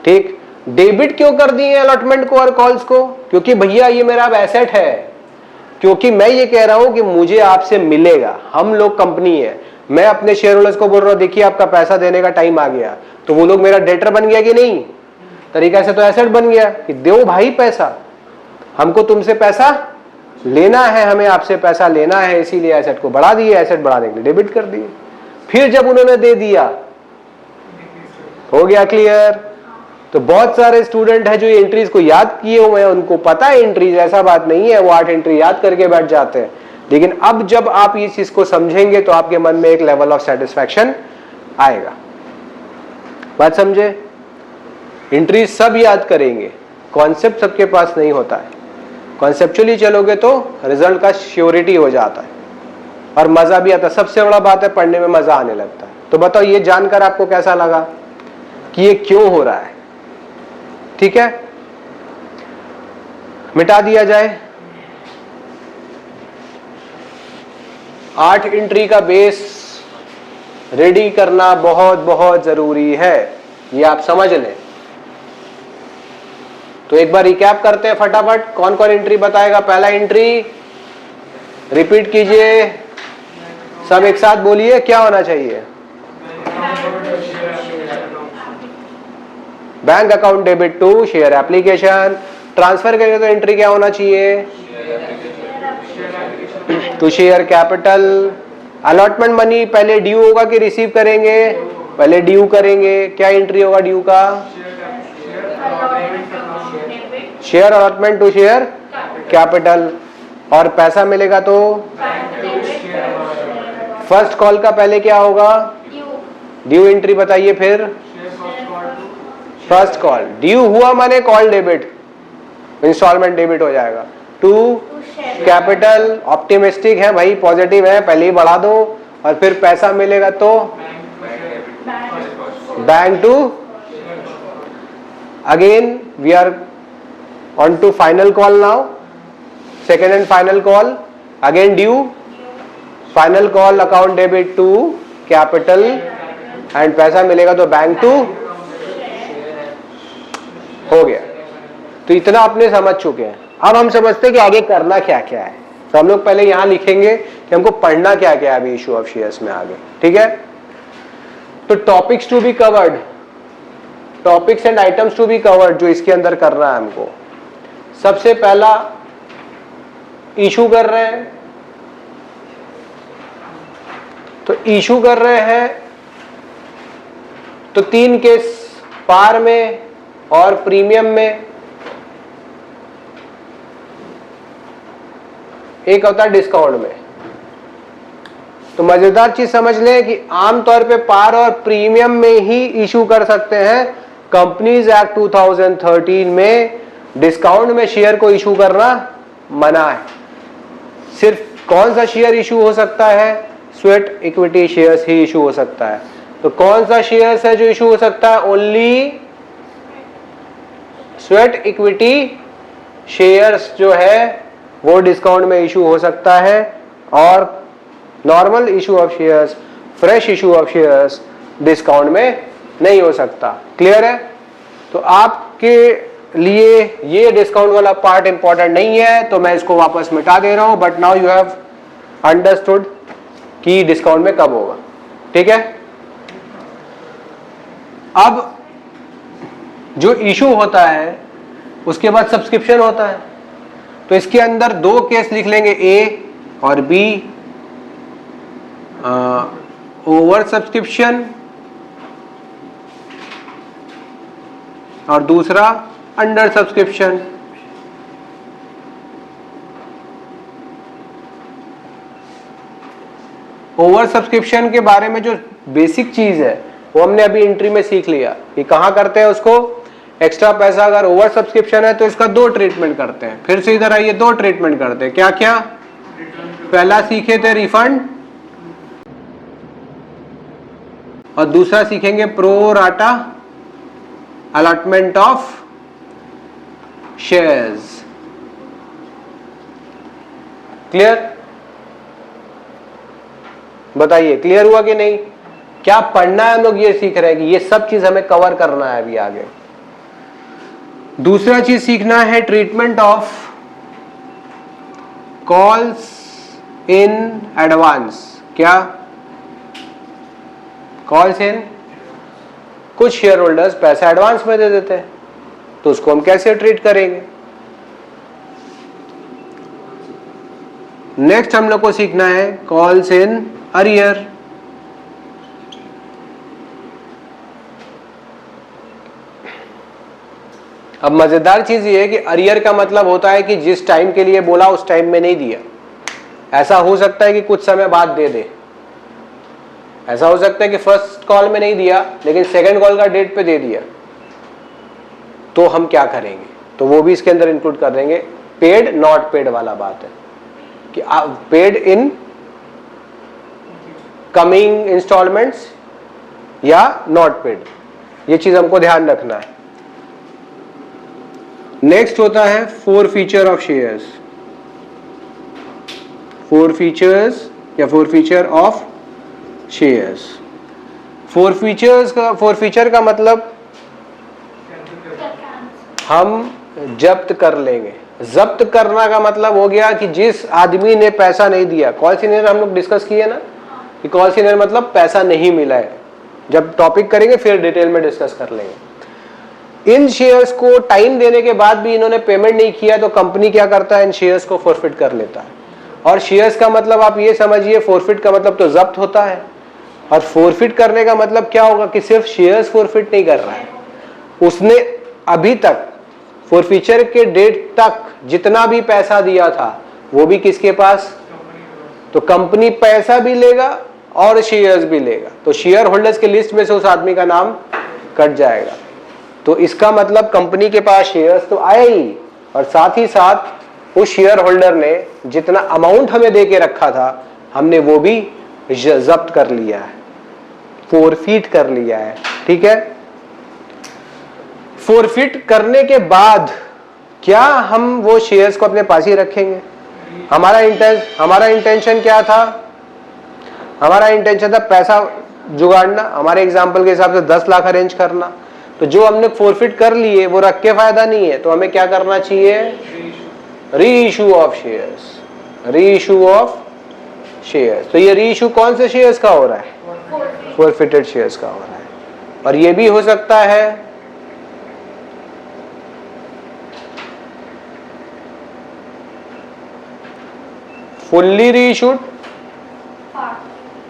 ठीक, डेबिट क्यों कर दिए अलॉटमेंट को और कॉल्स को? क्योंकि भैया ये मेरा अब एसेट है, क्योंकि मैं ये कह रहा हूं कि मुझे आपसे मिलेगा, हम लोग कंपनी है, मैं अपने शेयर होल्डर्स को बोल रहा हूं देखिए आपका पैसा देने का टाइम आ गया, तो वो लोग मेरा डेटर बन गया कि नहीं? तरीका से तो एसेट बन गया कि दो भाई पैसा, हमको तुमसे पैसा लेना है, हमें आपसे पैसा लेना है, इसीलिए एसेट को बढ़ा दिए, एसेट बढ़ाने के लिए डेबिट कर दिए। फिर जब उन्होंने दे दिया, हो गया क्लियर। तो बहुत सारे स्टूडेंट है जो एंट्रीज को याद किए हुए हैं, उनको पता है एंट्रीज, ऐसा बात नहीं है वो 8 एंट्री याद करके बैठ जाते हैं। लेकिन अब जब आप इस चीज को समझेंगे तो आपके मन में एक लेवल ऑफ सेटिस्फैक्शन आएगा। बात समझे? एंट्रीज सब याद करेंगे, कॉन्सेप्ट सबके पास नहीं होता है। कॉन्सेप्चुअली चलोगे तो रिजल्ट का श्योरिटी हो जाता है। और मजा भी आता। सबसे बड़ा बात है पढ़ने में मजा आने लगता है। तो बताओ ये जानकर आपको कैसा लगा कि ये क्यों हो रहा है? ठीक है, मिटा दिया जाए। 8 एंट्री का बेस रेडी करना बहुत बहुत जरूरी है, ये आप समझ लें। तो एक बार रिकैप करते हैं फटाफट। कौन कौन एंट्री बताएगा? पहला एंट्री रिपीट कीजिए, सब एक साथ बोलिए, क्या होना चाहिए? Bank account debit to share application. Transfer करेंगे तो एंट्री क्या होना चाहिए? To share capital. Allotment money पहले ड्यू होगा कि रिसीव करेंगे? पहले ड्यू करेंगे। क्या एंट्री होगा ड्यू का? Share allotment to share capital. और पैसा मिलेगा तो फर्स्ट कॉल का पहले क्या होगा? ड्यू एंट्री बताइए फिर। फर्स्ट कॉल ड्यू हुआ माने कॉल डेबिट, इंस्टॉलमेंट डेबिट हो जाएगा। टू कैपिटल, ऑप्टिमिस्टिक है भाई, पॉजिटिव है, पहले ही बढ़ा दो। और फिर पैसा मिलेगा तो bank to. Again we are on to final call now, second and final call. Again due, final call account debit to capital and पैसा मिलेगा तो बैंक टू। हो गया। तो इतना आपने समझ चुके हैं। अब हम समझते हैं कि आगे करना क्या क्या है। तो हम लोग पहले यहां लिखेंगे कि हमको पढ़ना क्या क्या है अभी इशू ऑफ शेयर्स में आगे। ठीक है, तो topics to be covered, topics and items to be covered, जो इसके अंदर करना है हमको। सबसे पहला इशू कर रहे हैं, तो इशू कर रहे हैं तो 3 केस, पार में और प्रीमियम में। एक होता है डिस्काउंट में। तो मजेदार चीज समझ लें कि आमतौर पे पार और प्रीमियम में ही इशू कर सकते हैं। कंपनीज एक्ट 2013 में डिस्काउंट में शेयर को इशू करना मना है। सिर्फ कौन सा शेयर इशू हो सकता है? स्वेट इक्विटी शेयर्स ही इशू हो सकता है। तो कौन सा शेयर्स है जो इशू हो सकता है? ओनली स्वेट इक्विटी शेयर्स जो है वो डिस्काउंट में इशू हो सकता है, और normal issue of shares, fresh issue of shares discount में नहीं हो सकता। क्लियर है? तो आपके लिए ये डिस्काउंट वाला पार्ट इंपॉर्टेंट नहीं है, तो मैं इसको वापस मिटा दे रहा हूं। But now you have understood कि डिस्काउंट में कब होगा। ठीक है, अब जो इशू होता है उसके बाद सब्सक्रिप्शन होता है। तो इसके अंदर 2 केस लिख लेंगे, ए और बी। ओवर सब्सक्रिप्शन और दूसरा अंडर सब्सक्रिप्शन। ओवर सब्सक्रिप्शन के बारे में जो बेसिक चीज है वो हमने अभी एंट्री में सीख लिया कि कहां करते हैं उसको। एक्स्ट्रा पैसा अगर ओवर सब्सक्रिप्शन है तो इसका 2 ट्रीटमेंट करते हैं। फिर से इधर आइए, 2 ट्रीटमेंट करते हैं। क्या क्या? पहला सीखे थे रिफंड, और दूसरा सीखेंगे pro rata allotment of shares. Clear? बताइए क्लियर हुआ कि नहीं? क्या पढ़ना है? हम लोग ये सीख रहे हैं कि ये सब चीज हमें कवर करना है अभी आगे। दूसरा चीज सीखना है treatment of calls in advance. क्या? कॉल्स इन, कुछ शेयर होल्डर्स पैसा एडवांस में दे देते हैं, तो उसको हम कैसे ट्रीट करेंगे? नेक्स्ट हम लोग को सीखना है कॉल्स इन अरियर। अब मजेदार चीज ये है कि अरियर का मतलब होता है कि जिस टाइम के लिए बोला उस टाइम में नहीं दिया। ऐसा हो सकता है कि कुछ समय बाद दे दे, ऐसा हो सकता है कि फर्स्ट कॉल में नहीं दिया लेकिन सेकंड कॉल का डेट पे दे दिया, तो हम क्या करेंगे? तो वो भी इसके अंदर इंक्लूड कर देंगे। पेड नॉट पेड वाला बात है कि पेड इन कमिंग इंस्टॉलमेंट्स या नॉट पेड, ये चीज हमको ध्यान रखना है। नेक्स्ट होता है फोरफीचर ऑफ शेयर्स। फोरफीचर्स या फोरफीचर ऑफ शेयर्स। फोरफीचर का मतलब हम जब्त कर लेंगे। जब्त करना का मतलब हो गया कि जिस आदमी ने पैसा नहीं दिया, कॉल सीनियर हम लोग डिस्कस किए ना कि कॉल सीनियर मतलब पैसा नहीं मिला है। जब टॉपिक करेंगे फिर डिटेल में डिस्कस कर लेंगे। इन शेयर्स को टाइम देने के बाद भी इन्होंने पेमेंट नहीं किया तो कंपनी क्या करता है, इन शेयर्स को फोरफिट कर लेता है। और शेयर्स का मतलब आप ये समझिए, फोरफिट का मतलब तो जब्त होता है, और फोरफिट करने का मतलब क्या होगा कि सिर्फ शेयर्स फोरफिट नहीं कर रहा है, उसने अभी तक फोरफीचर के डेट तक जितना भी पैसा दिया था वो भी किसके पास, तो कंपनी पैसा भी लेगा और शेयर्स भी लेगा, तो शेयर होल्डर्स के लिस्ट में से उस आदमी का नाम कट जाएगा। तो इसका मतलब कंपनी के पास शेयर्स तो आए ही, और साथ ही साथ उस शेयर होल्डर ने जितना अमाउंट हमें दे के रखा था हमने वो भी जब्त कर लिया है, फोरफिट कर लिया है। ठीक है, फोरफिट करने के बाद क्या हम वो शेयर्स को अपने पास ही रखेंगे? हमारा इंटेंशन क्या था? हमारा इंटेंशन था पैसा जुगाड़ना, हमारे एग्जाम्पल के हिसाब से 10 लाख अरेंज करना। तो जो हमने फोरफिट कर लिए वो रख के फायदा नहीं है, तो हमें क्या करना चाहिए, री इशू ऑफ शेयर्स, री इशू ऑफ शेयर्स। तो ये री इशू कौन से शेयर्स का हो रहा है, फोरफिटेड शेयर्स का हो रहा है। और ये भी हो सकता है fully reissued,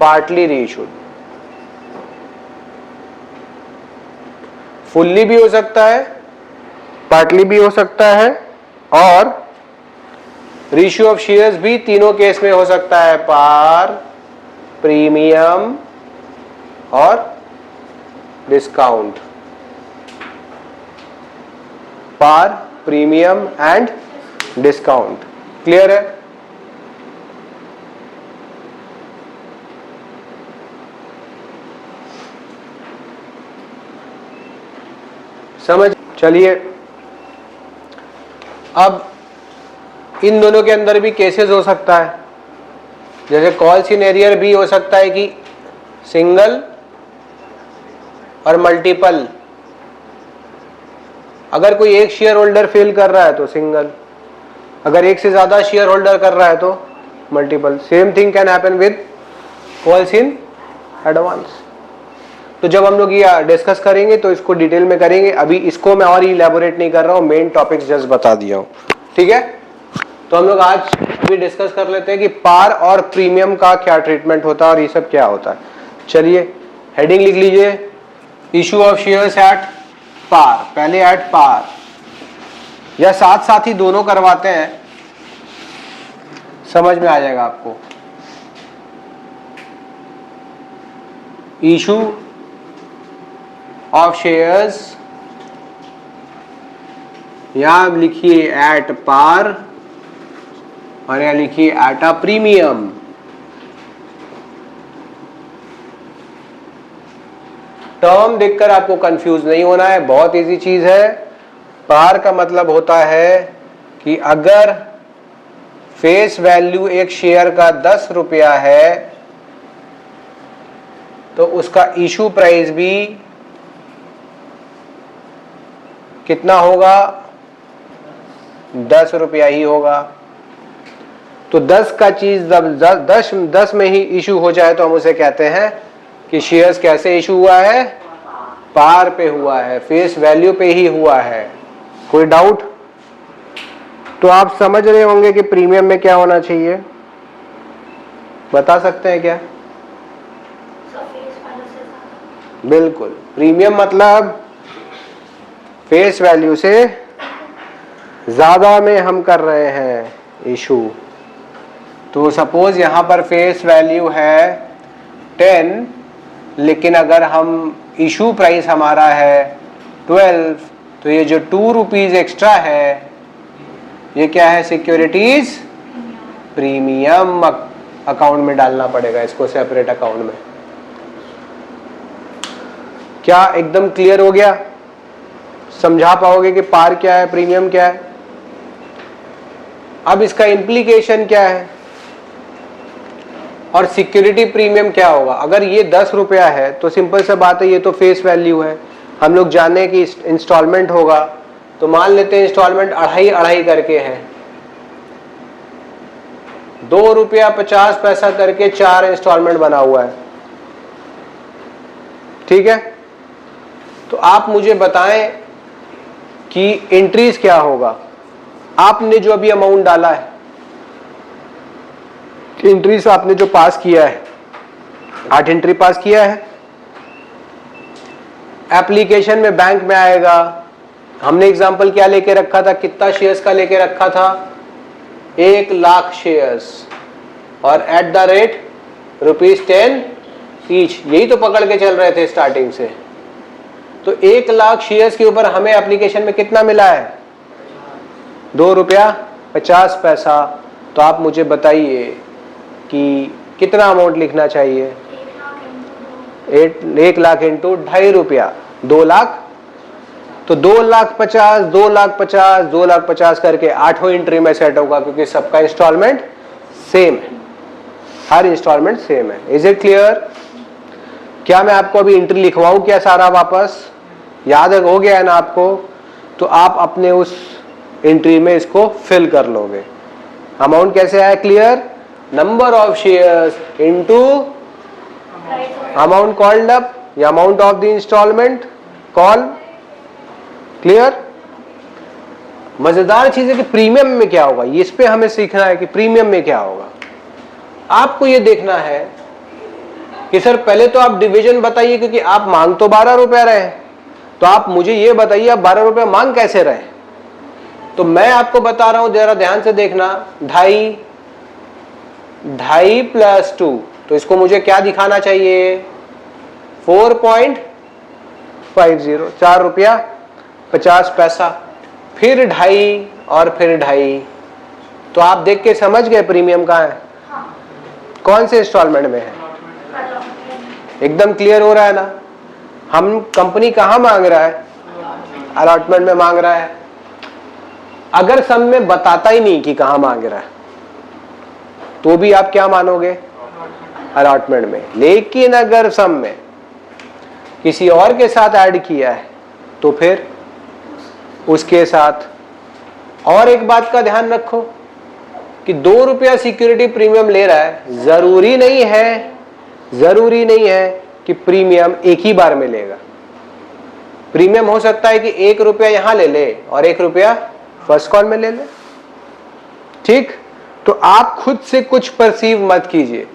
partly reissued. Fully भी हो सकता है, पार्टली भी हो सकता है, और रीइश्यू ऑफ शेयर्स भी तीनों केस में हो सकता है, पार, प्रीमियम और discount. Par, premium and discount. Clear है? समझ? चलिए, अब इन दोनों के अंदर भी केसेस हो सकता है, जैसे कॉल सिनेरियर भी हो सकता है कि सिंगल और मल्टीपल। अगर कोई एक शेयर होल्डर फेल कर रहा है तो सिंगल, अगर एक से ज्यादा शेयर होल्डर कर रहा है तो multiple. Same thing can happen with calls in advance. तो जब हम लोग ये डिस्कस करेंगे तो इसको डिटेल में करेंगे, अभी इसको मैं और इलैबोरेट नहीं कर रहा हूँ, मेन टॉपिक्स जस्ट बता दिया हूँ। ठीक है, तो हम लोग आज भी डिस्कस कर लेते हैं कि पार और प्रीमियम का क्या ट्रीटमेंट होता है और ये सब क्या होता है। चलिए हेडिंग लिख लीजिए, issue of shares at par. पहले एट पार या साथ साथ ही दोनों करवाते हैं, समझ में आ जाएगा आपको। इशू ऑफ शेयर्स, यहां लिखिए एट पार और यहां लिखिए एट अ प्रीमियम। टर्म देखकर आपको कंफ्यूज नहीं होना है, बहुत इजी चीज है। पार का मतलब होता है कि अगर फेस वैल्यू एक शेयर का 10 रुपया है तो उसका इशू प्राइस भी कितना होगा, 10 रुपया ही होगा। तो 10 का चीज जब 10 में ही इशू हो जाए तो हम उसे कहते हैं कि शेयर्स कैसे इशू हुआ है, पार पे हुआ है, फेस वैल्यू पे ही हुआ है। कोई डाउट? तो आप समझ रहे होंगे कि प्रीमियम में क्या होना चाहिए, बता सकते हैं क्या? बिल्कुल, प्रीमियम मतलब फेस वैल्यू से ज्यादा में हम कर रहे हैं इशू। तो सपोज यहां पर फेस वैल्यू है 10, लेकिन अगर हम इशू प्राइस हमारा है 12, तो ये जो 2 रुपीज एक्स्ट्रा है ये क्या है, सिक्योरिटीज प्रीमियम। अकाउंट में डालना पड़ेगा, इसको सेपरेट अकाउंट में। क्या एकदम क्लियर हो गया? समझा पाओगे कि पार क्या है, प्रीमियम क्या है? अब इसका इम्प्लीकेशन क्या है और सिक्योरिटी प्रीमियम क्या होगा? अगर ये 10 रुपया है तो सिंपल सा बात है, ये तो फेस वैल्यू है। हम लोग जाने कि इंस्टॉलमेंट होगा, तो मान लेते हैं इंस्टॉलमेंट 2.5 करके है, 2 रुपया 50 पैसा करके 4 इंस्टॉलमेंट बना हुआ है। ठीक है, तो आप मुझे बताएं कि एंट्रीज क्या होगा। आपने जो अभी अमाउंट डाला है, एंट्रीज आपने जो पास किया है, 8 एंट्री पास किया है, एप्लीकेशन में बैंक में आएगा। हमने एग्जांपल क्या लेके रखा था, कितना शेयर्स का लेके रखा था? 1 लाख शेयर्स, और एट द रेट ₹10 ईच, यही तो पकड़ के चल रहे थे स्टार्टिंग से। तो 1 लाख शेयर्स के ऊपर हमें एप्लीकेशन में कितना मिला है? 2 रुपया 50 पैसा। तो आप मुझे बताइए कि कितना अमाउंट लिखना चाहिए? 1 लाख इंटू 2.5 रुपया, 2 लाख। तो 2 लाख 50, 2 लाख 50, 2 लाख 50 करके 8वां एंट्री में सेट होगा, क्योंकि सबका इंस्टॉलमेंट सेम है, हर इंस्टॉलमेंट सेम है। Is it clear? क्या मैं आपको अभी एंट्री लिखवाऊं क्या सारा वापस? याद हो गया है ना आपको? तो आप अपने उस एंट्री में इसको फिल कर लोगे। अमाउंट कैसे आया? Clear? Number of shares into amount called up या amount of the instalment call. Clear? मजेदार चीज है कि प्रीमियम में क्या होगा, इस पे हमें सीखना है कि प्रीमियम में क्या होगा। आपको ये देखना है कि सर पहले तो आप डिवीजन बताइए, क्योंकि आप मांग तो 12 रुपया रहे, तो आप मुझे ये बताइए आप 12 रुपया मांग कैसे रहे। तो मैं आपको बता रहा हूं, जरा ध्यान से देखना। 2.5 प्लस 2, तो इसको मुझे क्या दिखाना चाहिए? 4.50, 4 रुपया 50 पैसा, फिर 2.5 और फिर 2.5। तो आप देख के समझ गए प्रीमियम कहाँ है? कौन से इंस्टॉलमेंट में है? एकदम क्लियर हो रहा है ना? हम कंपनी कहाँ मांग रहा है? अलॉटमेंट में मांग रहा है। अगर सम में बताता ही नहीं कि कहाँ मांग रहा है, तो भी आप क्या मानोगे? अलॉटमेंट में। लेकिन अगर सम में किसी और के साथ ऐड किया है, तो फिर उसके साथ। और एक बात का ध्यान रखो कि 2 रुपया सिक्योरिटी प्रीमियम ले रहा है, जरूरी नहीं है कि प्रीमियम एक ही बार में लेगा। प्रीमियम हो सकता है कि 1 रुपया यहां ले ले और 1 रुपया फर्स्ट कॉल में ले ले। ठीक? तो आप खुद से कुछ परसीव मत कीजिए।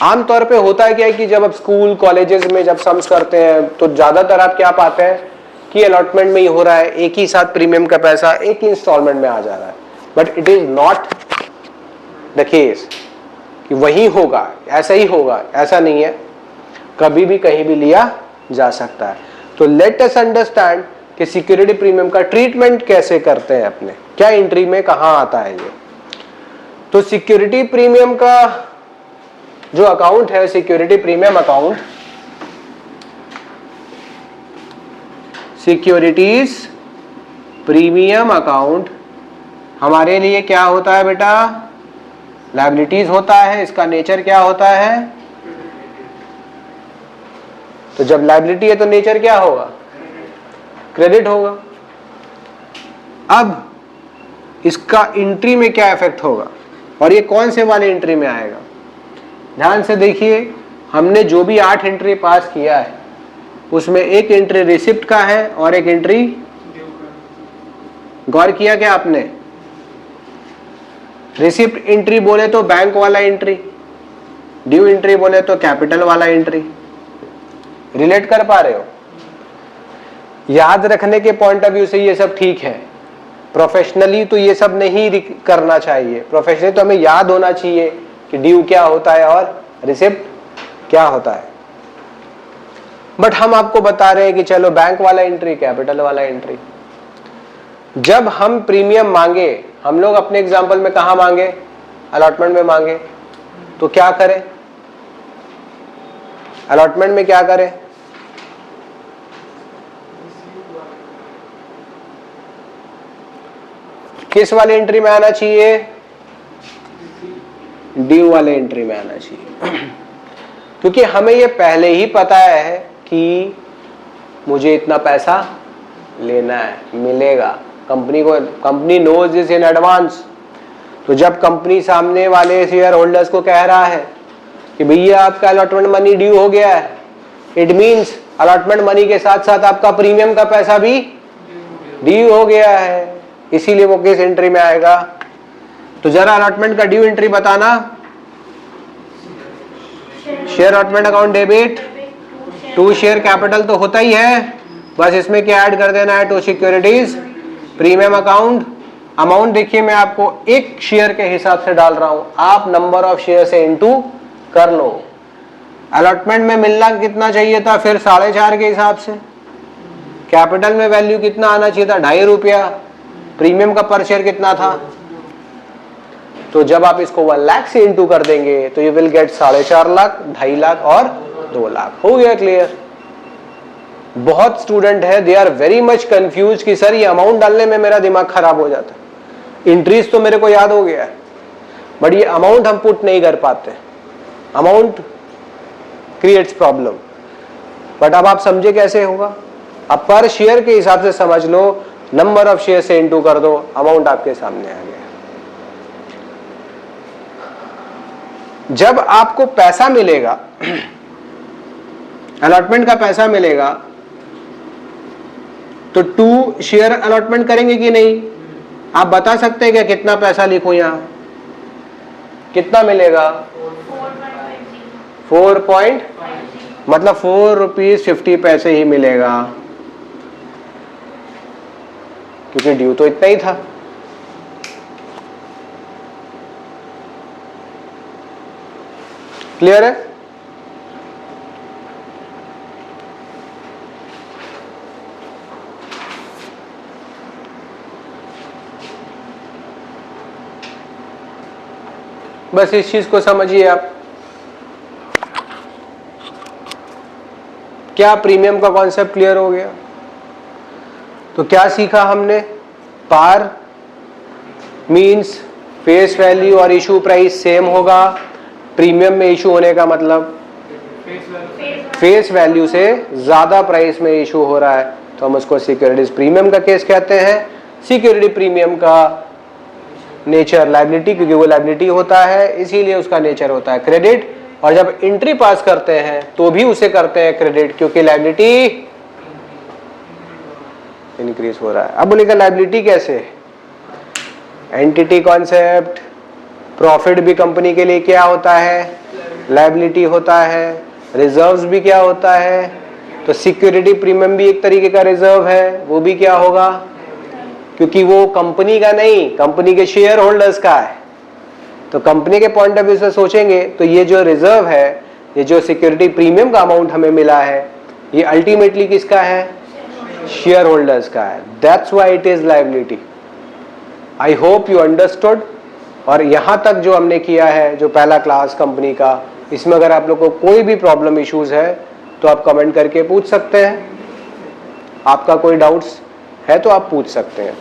आमतौर पे होता है क्या है कि जब आप स्कूल कॉलेजेस में जब सम्स करते हैं, तो ज्यादातर आप क्या पाते हैं कि अलॉटमेंट में ही हो रहा है, एक ही साथ प्रीमियम का पैसा एक ही इंस्टॉलमेंट में आ जा रहा है। But it is not the case कि वही होगा, ऐसा ही होगा, ऐसा नहीं है। कभी भी कहीं भी लिया जा सकता है। तो लेट अस अंडरस्टैंड कि सिक्योरिटी प्रीमियम का ट्रीटमेंट कैसे करते हैं अपने, क्या एंट्री में कहां आता है ये। तो सिक्योरिटी प्रीमियम का जो अकाउंट है, security premium account, securities premium account हमारे लिए क्या होता है बेटा? लायबिलिटीज होता है। इसका नेचर क्या होता है? तो जब लायबिलिटी है तो नेचर क्या होगा? क्रेडिट होगा। अब इसका एंट्री में क्या इफेक्ट होगा और ये कौन से वाले एंट्री में आएगा? ध्यान से देखिए, हमने जो भी 8 एंट्री पास किया है उसमें एक एंट्री रिसिप्ट का है और एक एंट्री, गौर किया क्या आपने? रिसिप्ट एंट्री बोले तो बैंक वाला एंट्री, ड्यू एंट्री बोले तो कैपिटल वाला एंट्री। रिलेट कर पा रहे हो? याद रखने के पॉइंट ऑफ व्यू से ये सब ठीक है। प्रोफेशनली तो ये सब नहीं करना चाहिए। प्रोफेशनली तो हमें याद होना चाहिए कि ड्यू क्या होता है और रिसिप्ट क्या होता है। बट हम आपको बता रहे हैं कि चलो बैंक वाला एंट्री, कैपिटल वाला एंट्री। जब हम प्रीमियम मांगे, हम लोग अपने एग्जांपल में कहां मांगे? अलॉटमेंट में मांगे। तो क्या करें, अलॉटमेंट में क्या करें? किस वाले एंट्री में आना चाहिए? ड्यू वाले एंट्री में आना चाहिए क्योंकि हमें ये पहले ही पता है कि मुझे इतना पैसा लेना है, मिलेगा। Company knows this in advance. तो जब कंपनी सामने वाले शेयर होल्डर्स को कह रहा है कि भैया आपका अलॉटमेंट मनी ड्यू हो गया है, इट मींस अलॉटमेंट मनी के साथ साथ आपका प्रीमियम का पैसा भी ड्यू हो गया है, इसीलिए वो किस एंट्री में आएगा? तो जरा अलॉटमेंट का ड्यू एंट्री बताना। Share allotment account debit to share capital तो होता ही है, बस इसमें क्या ऐड कर देना है? To securities premium account. Amount देखिए मैं आपको एक शेयर के हिसाब से डाल रहा हूं, आप नंबर ऑफ शेयर से इनटू कर लो। अलॉटमेंट में मिलना कितना चाहिए था? फिर 4.5 के हिसाब से। कैपिटल में वैल्यू कितना आना चाहिए था? 2.5 रुपया। प्रीमियम का पर शेयर कितना था? तो जब आप इसको 1 लाख से इनटू कर देंगे तो you will get 4.5 lakh, 2.5 lakh और 2 लाख। हो गया क्लियर? बहुत स्टूडेंट है, they are very much confuse कि सर ये अमाउंट डालने में मेरा दिमाग खराब हो जाता है। इंट्रीज तो मेरे को याद हो गया है, बट ये अमाउंट हम पुट नहीं कर पाते। Amount creates problem. बट अब आप समझे कैसे होगा? अब पर शेयर के हिसाब से समझ लो, नंबर ऑफ शेयर से इनटू कर दो, अमाउंट आपके सामने आ गया। जब आपको पैसा मिलेगा, अलॉटमेंट का पैसा मिलेगा, तो 2 शेयर अलॉटमेंट करेंगे कि नहीं? आप बता सकते हैं क्या कितना पैसा लिखूं यहां? कितना मिलेगा? 4 मतलब 4 रुपीज 50 पैसे ही मिलेगा, क्योंकि ड्यू तो इतना ही था। क्लियर है? बस इस चीज को समझिए आप। क्या प्रीमियम का कॉन्सेप्ट क्लियर हो गया? तो क्या सीखा हमने? पार मींस फेस वैल्यू और इशू प्राइस सेम होगा। प्रीमियम में इशू होने का मतलब फेस वैल्यू से ज्यादा प्राइस में इशू हो रहा है, तो हम उसको सिक्योरिटीज प्रीमियम का केस कहते हैं। सिक्योरिटी प्रीमियम का नेचर लायबिलिटी, क्योंकि वो लायबिलिटी होता है, इसीलिए उसका नेचर होता है क्रेडिट। और जब एंट्री पास करते हैं तो भी उसे करते हैं क्रेडिट, क्योंकि लायबिलिटी इंक्रीज हो रहा है। अब बोलेगा लायबिलिटी कैसे? Entity concept. प्रॉफिट भी कंपनी के लिए क्या होता है? लायबिलिटी होता है। रिजर्व्स भी क्या होता है? तो सिक्योरिटी प्रीमियम भी एक तरीके का रिजर्व है, वो भी क्या होगा? क्योंकि वो कंपनी का नहीं, कंपनी के शेयर होल्डर्स का है। तो कंपनी के पॉइंट ऑफ व्यू से सोचेंगे तो ये जो रिजर्व है, ये जो सिक्योरिटी प्रीमियम का अमाउंट हमें मिला है, ये अल्टीमेटली किसका है? शेयर होल्डर्स का है। That's why it is liability. I hope you understood. और यहां तक जो हमने किया है, जो पहला क्लास कंपनी का, इसमें अगर आप लोग को कोई भी प्रॉब्लम इश्यूज है तो आप कमेंट करके पूछ सकते हैं। आपका कोई डाउट्स है तो आप पूछ सकते हैं।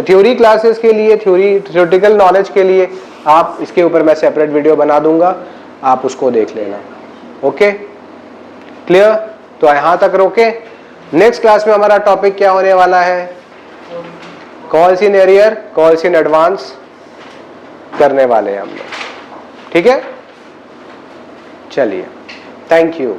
थ्योरी क्लासेस के लिए, थ्योरेटिकल नॉलेज के लिए आप इसके ऊपर मैं सेपरेट वीडियो बना दूंगा, आप उसको देख लेना। Okay clear? तो यहां तक रोके। नेक्स्ट क्लास में हमारा टॉपिक क्या होने वाला है? Calls in arrear, calls in advance करने वाले हैं हम लोग। ठीक है, चलिए, थैंक यू।